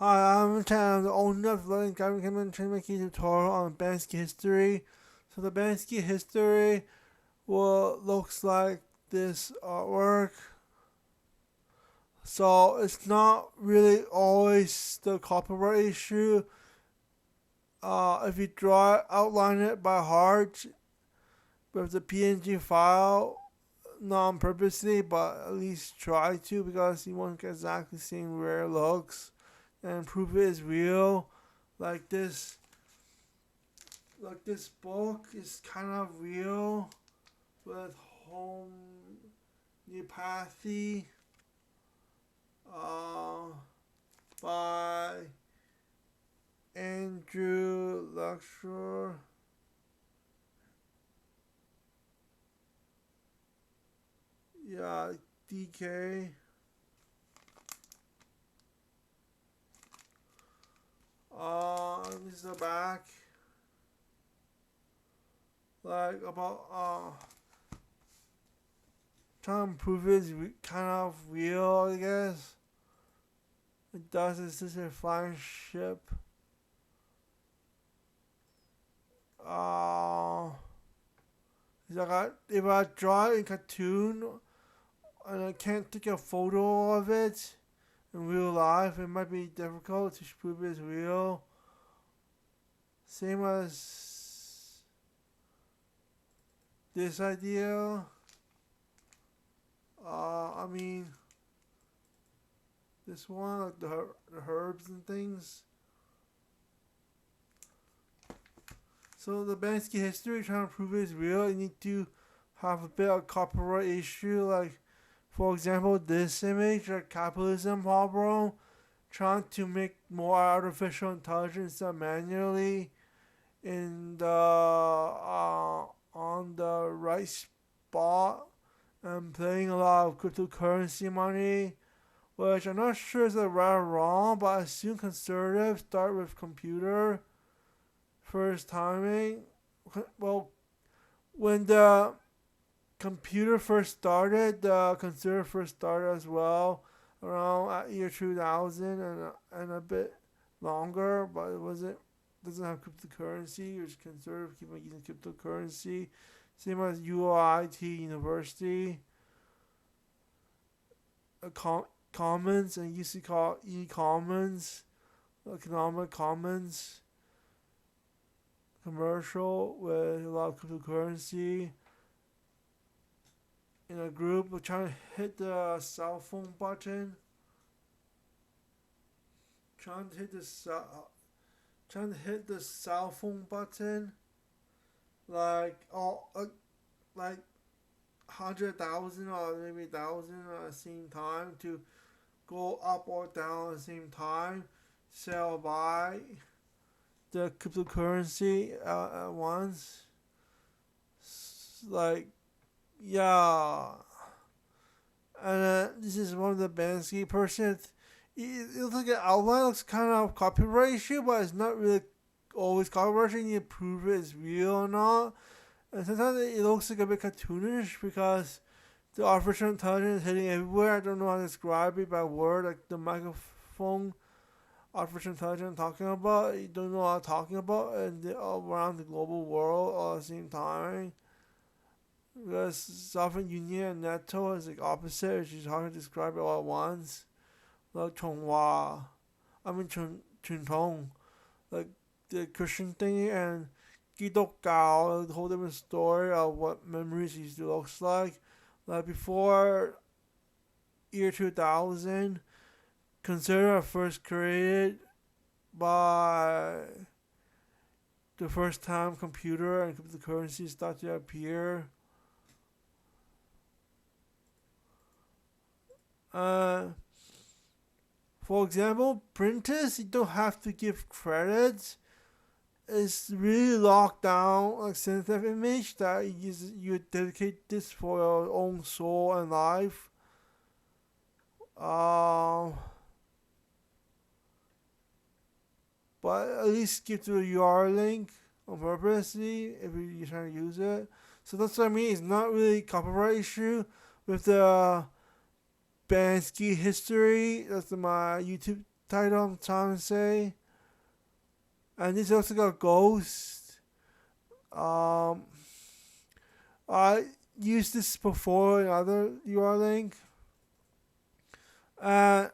Hi, I'm Chan, the owner of Learning Guide and trying to make a tutorial on Banksy History. So the Banksy History looks like this artwork. So it's not really always the copyright issue. If you outline it by heart with the PNG file, not on purposely, but at least try to because you won't get exactly the same rare looks and prove it is real. Like this, this book is kind of real with homeopathy uh, by Andrew Lecturer. Yeah, DK. This is the back. Like about trying to prove it's kind of real, I guess. It does. It's just a flying ship. It's like if I draw it in cartoon and I can't take a photo of it in real life, it might be difficult to prove it's real. Same as this idea. I mean, this one, like the herbs and things. So the Banksy history, trying to prove it is real, you need to have a bit of copyright issue. Like, for example, this image, like capitalism problem, trying to make more artificial intelligence manually in the on the right spot and playing a lot of cryptocurrency money, which I'm not sure is right or wrong, but I assume conservatives start with computer first timing. Well, when the computer first started, the conservative first started as well, around at year 2000 and a bit longer, but it wasn't doesn't have cryptocurrency, which conservative keep on using cryptocurrency. Same as UIT University, Commons, and used to call e-commons, economic commons, commercial with a lot of cryptocurrency. In a group, we're trying to hit the cell phone button, trying to hit the cell phone button, like like 100,000 or maybe 1,000 at the same time to go up or down at the same time, sell buy the cryptocurrency at once. Like, yeah. And this is one of the Banksy person. It looks like an outline, looks kind of copyright issue, but it's not really always copyright. You need to prove it is real or not. And sometimes it looks like a bit cartoonish because the artificial intelligence is hitting everywhere. I don't know how to describe it by word, like the microphone artificial intelligence I'm talking about. You don't know what I'm talking about, and around the global world all at the same time. Because Sovereign Union and NATO is like opposite, which is hard to describe it all at once. Like Chonghua, I mean Chuntong, like the Christian thing, and Gidokgao, the whole different story of what memories used to look like. Like before year 2000, consider first created by the first time computer and cryptocurrency started to appear. For example, printers, you don't have to give credits. It's really locked down, like sensitive image that you dedicate this for your own soul and life. Uh, but at least give to the URL link on purposely if you're trying to use it. So that's what I mean. It's not really copyright issue with the Banksy History. That's my YouTube title I'm trying to say. And this looks like a ghost. Um, I used this before in other URL link. And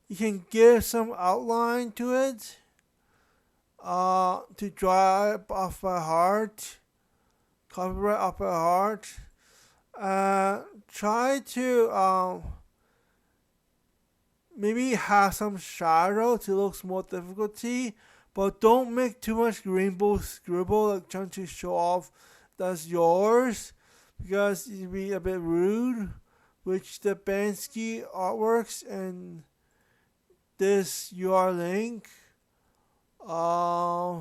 you can give some outline to it. To draw it off by heart. Copyright off by heart. Try to maybe have some shadow to look more difficulty, but don't make too much rainbow scribble like trying to show off that's yours, because it'd be a bit rude. Which the Banksy artworks and this URL link uh,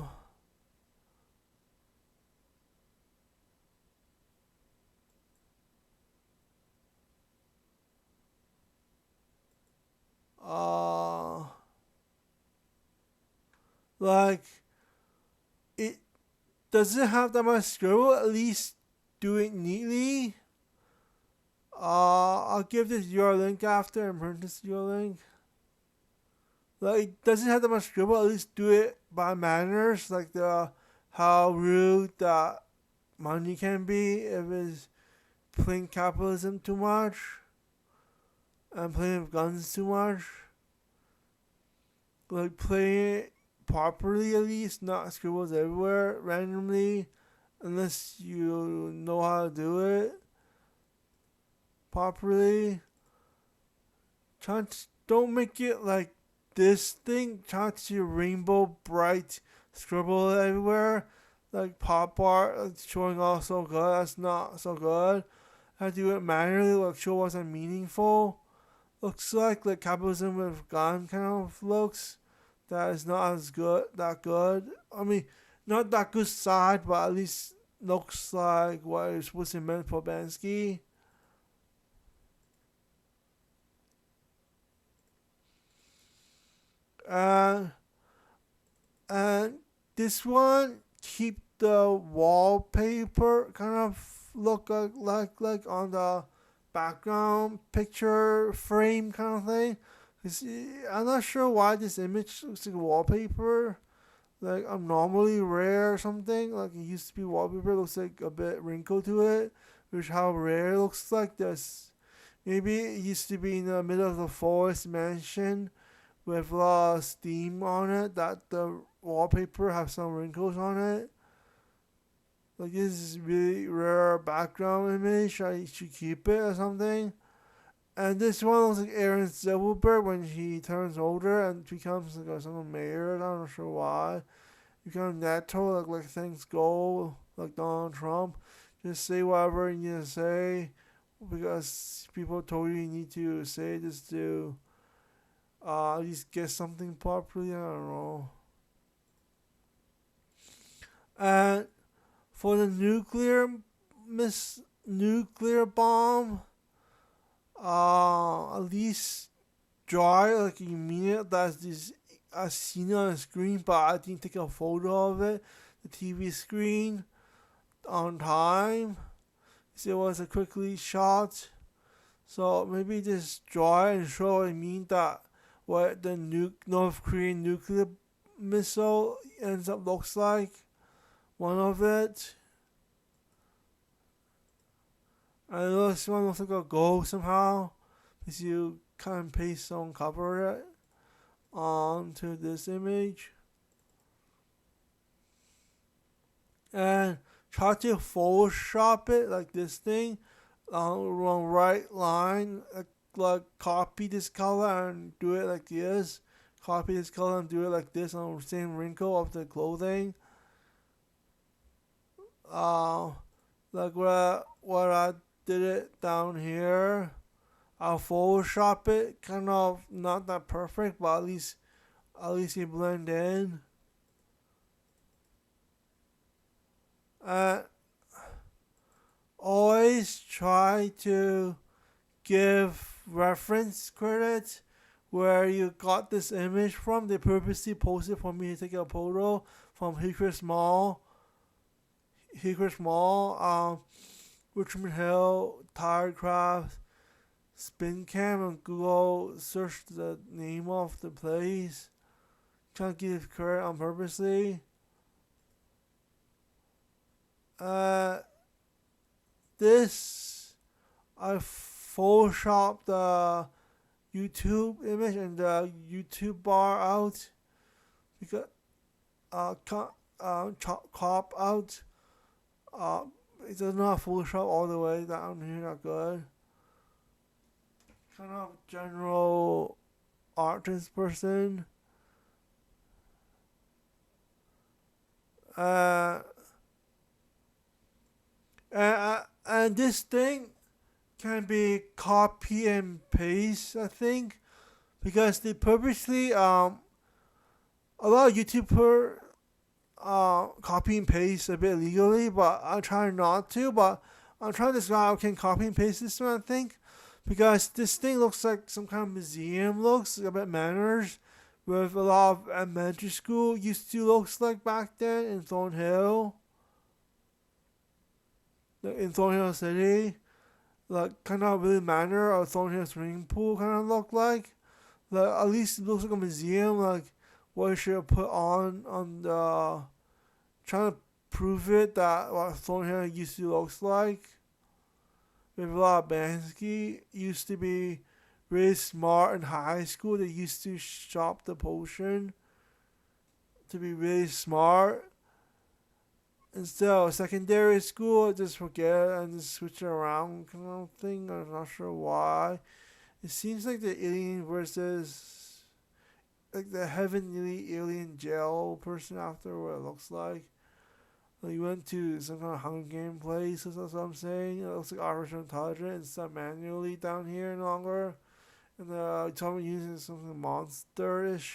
uh, like it doesn't have that much scribble. At least do it neatly. I'll give this URL link after and print this URL link. Like it doesn't have that much scribble. At least do it by manners, like the how rude that money can be if it's playing capitalism too much and playing with guns too much. Like play it properly at least, not scribbles everywhere randomly, unless you know how to do it properly. Don't make it like this thing. Try to rainbow bright scribble everywhere, like pop art showing off so good. That's not so good. Have to do it manually, like show wasn't meaningful. Looks like capitalism with gun kind of looks. That is not as good. That good. I mean, not that good side, but at least looks like what it was meant for Banksy. And this one, keep the wallpaper kind of look like on the background picture frame kind of thing. I'm not sure why this image looks like wallpaper. Like abnormally rare or something. Like it used to be wallpaper, looks like a bit wrinkle to it, which how rare it looks like this. Maybe it used to be in the middle of the forest mansion with a lot of steam on it, that the wallpaper have some wrinkles on it. Like this is really rare background image. I should keep it or something. And this one looks like Aaron Silverberg when he turns older and becomes like some mayor. I'm not sure why. Become natural, like things go, like Donald Trump. Just say whatever you need to say, because people told you need to say this to at least get something properly. I don't know. And for the nuclear bomb, at least draw it like you mean it. That's this I seen it on the screen, but I didn't take a photo of it. The TV screen on time. So it was a quickly shot. So maybe just draw it and show what I mean, that what the North Korean nuclear missile ends up looks like. One of it. And this one looks like a ghost somehow, because you cut and paste on cover it onto this image. And try to Photoshop it like this thing along right line, like copy this color and do it like this. Copy this color and do it like this on the same wrinkle of the clothing. Like what I did it down here. I'll Photoshop it, kind of not that perfect, but at least you blend in. Always try to give reference credit where you got this image from. They purposely posted for me to take a photo from Hickory Mall, Richmond Hill, Tirecraft, spin cam on Google, search the name of the place, trying to give credit on purposely. Uh, this I photoshopped the YouTube image and the YouTube bar out because crop out. Uh, it does not Photoshop all the way down here. Not good. Kind of general artist person. Uh, and this thing can be copy and paste, I think, because they purposely a lot of YouTuber copy and paste a bit illegally, but I'm trying not to. But I'm trying to describe how I can copy and paste this one, I think, because this thing looks like some kind of museum. Looks a bit manners, with a lot of elementary school used to looks like back then in Thornhill, in Thornhill City. Like kind of really manner of Thornhill swimming pool kind of look like. Like at least it looks like a museum. Like what should have put on the trying to prove it that what Thornhill used to looks like. With a lot of Banksy used to be really smart in high school. They used to shop the potion to be really smart. Instead of secondary school, just forget it and just switch it around kind of thing. I'm not sure why. It seems like the alien versus like the heavenly alien jail person after what it looks like. Like you went to some kind of Hunger Game place, that's what I'm saying. It looks like artificial intelligence. It's not manually down here any longer. And Atomic Union is something monsterish,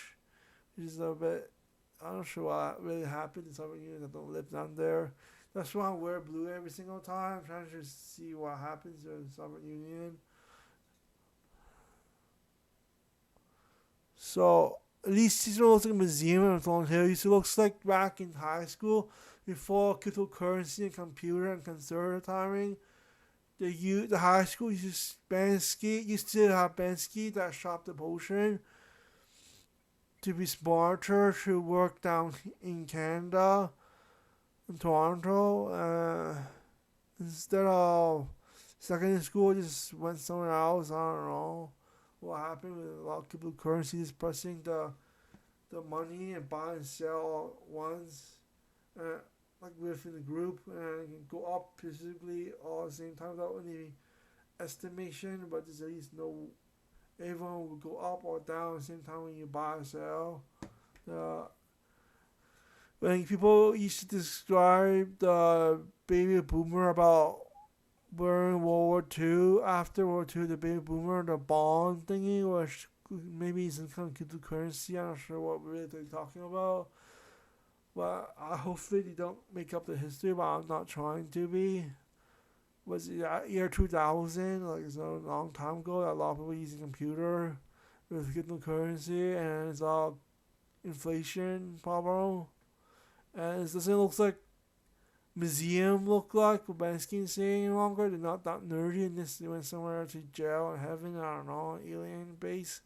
which is a bit. I'm not sure what really happened in Atomic Union that don't live down there. That's why I wear blue every single time, trying to just see what happens in Soviet Union. So at least this looks like a museum in Thornhill. It looks like back in high school before cryptocurrency and computer and conservative timing. The high school used to have Banksy that shop the potion to be smarter to work down in Canada in Toronto. Instead of secondary school, just went somewhere else. I don't know what happened with a lot of cryptocurrency just pressing the money and buy and sell at once. Uh, like within the group and can go up physically all at the same time without any estimation, but there's at least no everyone will go up or down at the same time when you buy or sell. Uh, when people used to describe the baby boomer about during World War II, after World War II, the baby boomer, the bond thingy, which maybe some kind of cryptocurrency. I'm not sure what really they're talking about. But hopefully they don't make up the history, but I'm not trying to be. Was it year 2000? Like it's a long time ago. That a lot of people using computer with cryptocurrency, and it's all inflation problem. And it doesn't look like museum look like what Bansky's saying any longer. They're not that nerdy, and this they went somewhere to jail in heaven. I don't know, alien base,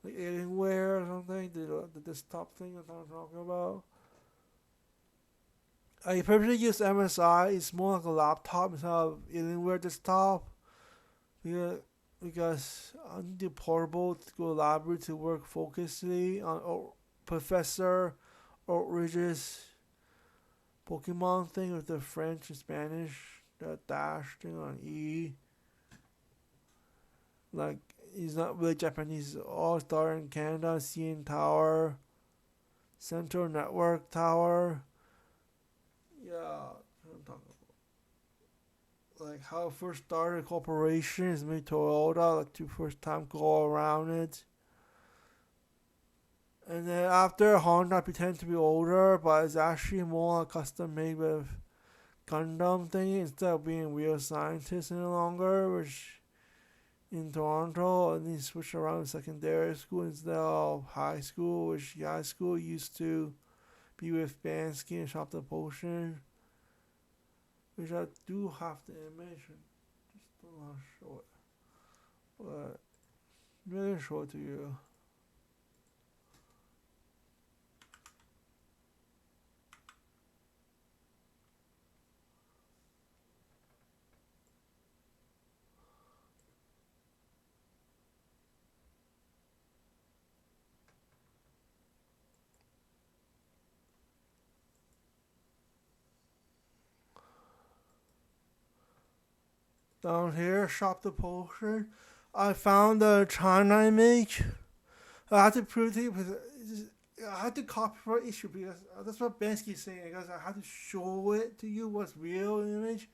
like Alienware or something. The desktop thing that I'm talking about. I personally use MSI. It's more like a laptop instead of Alienware desktop. Because I need the portable to go to the library to work focusedly on Professor Oakridge's Pokemon thing with the French and Spanish, the dash thing on E. Like, he's not really Japanese. All Star in Canada, CN Tower, Central Network Tower. Yeah, I'm talking about. Like how it first started a corporation is made Toyota, like to first time go around it. And then after Honda pretends to be older, but it's actually more like custom made with Gundam thingy instead of being real scientists any longer, which in Toronto and then switch around to secondary school instead of high school, which high school used to be with Bansky and Shop the Potion. Which I do have the image, just don't want to show it. but really show it to you. Down here, shop the potion. I found the China image. I had to prove to you because I had to copyright issue because that's what Banksy is saying. Because I had to show it to you what's real image.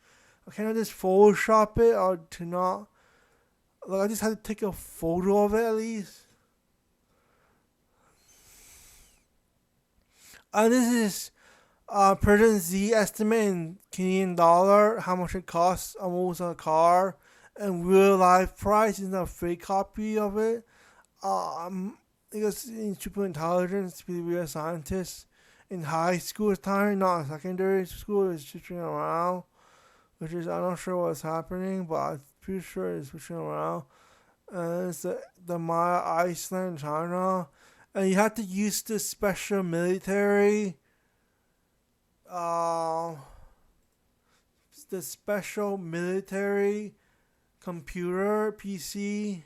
I cannot just Photoshop it or to not. Like I just had to take a photo of it at least. This is President Z estimate in Canadian dollar how much it costs almost a car, and real life price is not a fake copy of it. Because in super intelligence to be a real scientist in high school time, not secondary school, is switching around, which is I'm not sure what's happening, but I'm pretty sure it's switching around. And it's the Maya Iceland, China, and you have to use the special military, uh, the special military computer PC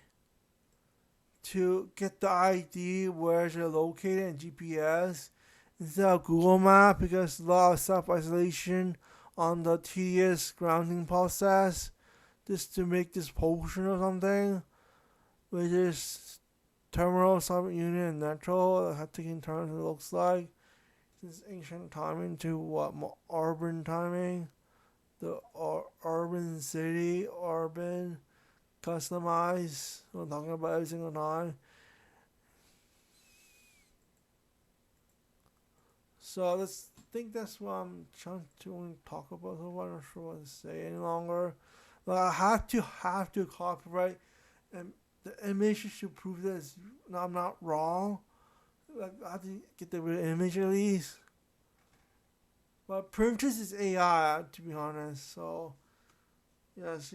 to get the ID where you're located and GPS instead of Google Map because a lot of self isolation on the tedious grounding process just to make this potion or something, which is terminal, subunit, and natural. I taken turns it looks like. Since ancient timing to what urban timing, the urban city, urban customized. I'm talking about every single time. So let's think that's what I'm trying to talk about. So I'm not sure what to say any longer. Like I have to copyright, and the image should prove that I'm not wrong. Like I have to get the real image at least. But Pinterest is AI to be honest. So yes,